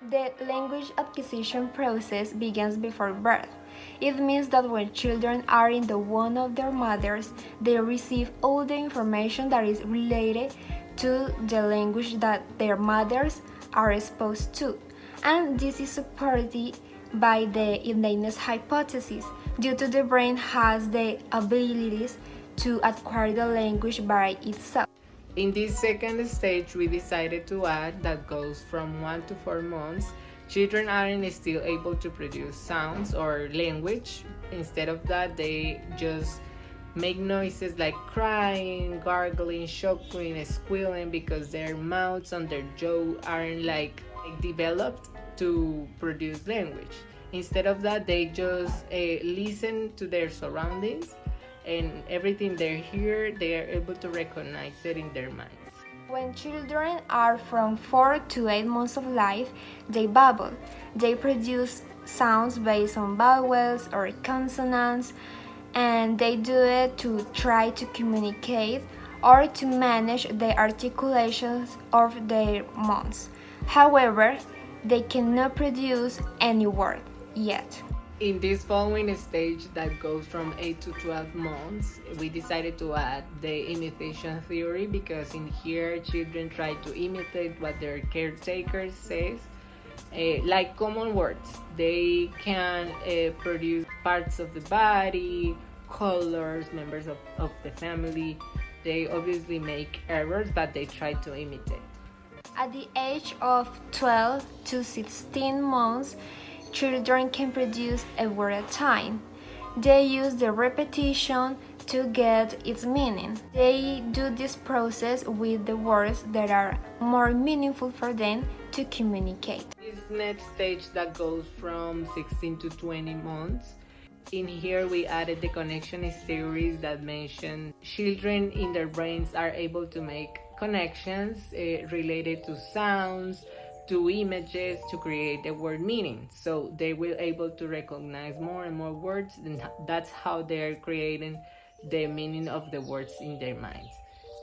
The language acquisition process begins before birth. It means that when children are in the womb of their mothers, they receive all the information that is related to the language that their mothers are exposed to. And this is supported by the innateness hypothesis, due to the brain has the abilities to acquire the language by itself. In this second stage, we decided to add that goes from 1 to 4 months. Children aren't still able to produce sounds or language. Instead of that, they just make noises like crying, gargling, choking, squealing, because their mouths and their jaw aren't developed to produce language. Instead of that, they just listen to their surroundings, and everything they hear, they are able to recognize it in their minds. When children are from 4 to 8 months of life, they babble. They produce sounds based on vowels or consonants, and they do it to try to communicate or to manage the articulations of their mouths. However, they cannot produce any word yet. In this following stage that goes from 8 to 12 months, we decided to add the imitation theory, because in here children try to imitate what their caretaker says, like common words. They can produce parts of the body, colors, members of the family. They obviously make errors, but they try to imitate. At the age of 12 to 16 months, children can produce a word at a time. They use the repetition to get its meaning. They do this process with the words that are more meaningful for them to communicate. This next stage that goes from 16 to 20 months, in here we added the connectionist theories that mention children in their brains are able to make connections related to sounds, to images, to create a word meaning. So they will able to recognize more and more words, and that's how they're creating the meaning of the words in their minds.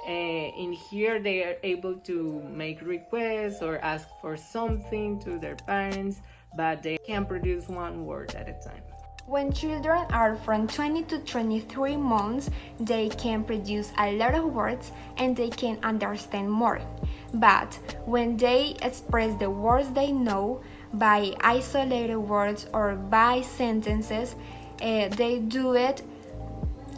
In here they are able to make requests or ask for something to their parents, but they can produce one word at a time. When children are from 20 to 23 months, they can produce a lot of words and they can understand more. But when they express the words they know by isolated words or by sentences, they do it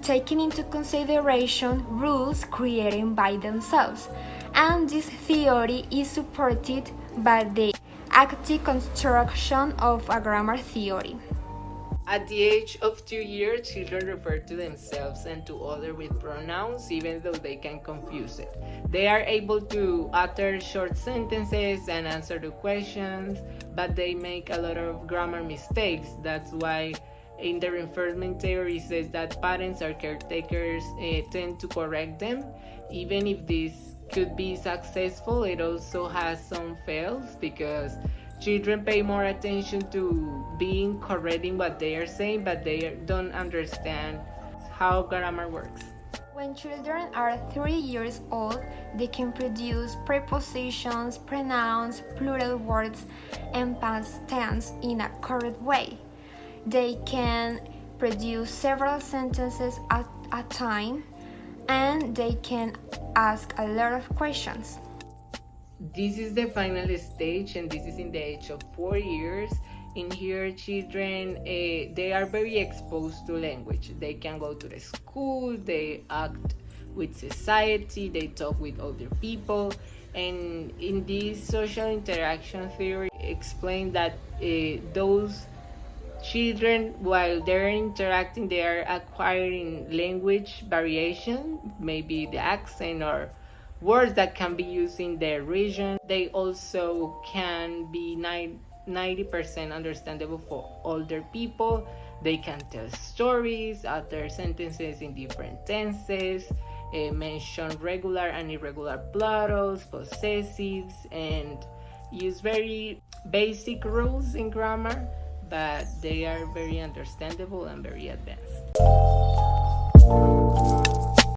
taking into consideration rules created by themselves. And this theory is supported by the active construction of a grammar theory. At the age of 2 years, children refer to themselves and to others with pronouns, even though they can confuse it. They are able to utter short sentences and answer the questions, but they make a lot of grammar mistakes. That's why in the reinforcement theory says that parents or caretakers tend to correct them. Even if this could be successful, it also has some fails, because children pay more attention to being correcting what they are saying, but they don't understand how grammar works. When children are 3 years old, they can produce prepositions, pronouns, plural words, and past tense in a correct way. They can produce several sentences at a time, and they can ask a lot of questions. This is the final stage, and this is in the age of 4 years. In here, children, they are very exposed to language. They can go to the school, they act with society, they talk with other people. And in this social interaction theory, explain that those children, while they're interacting, they are acquiring language variation, maybe the accent or words that can be used in their region. They also can be 90% understandable for older people. They can tell stories, utter sentences in different tenses, mention regular and irregular plurals, possessives, and use very basic rules in grammar, but they are very understandable and very advanced.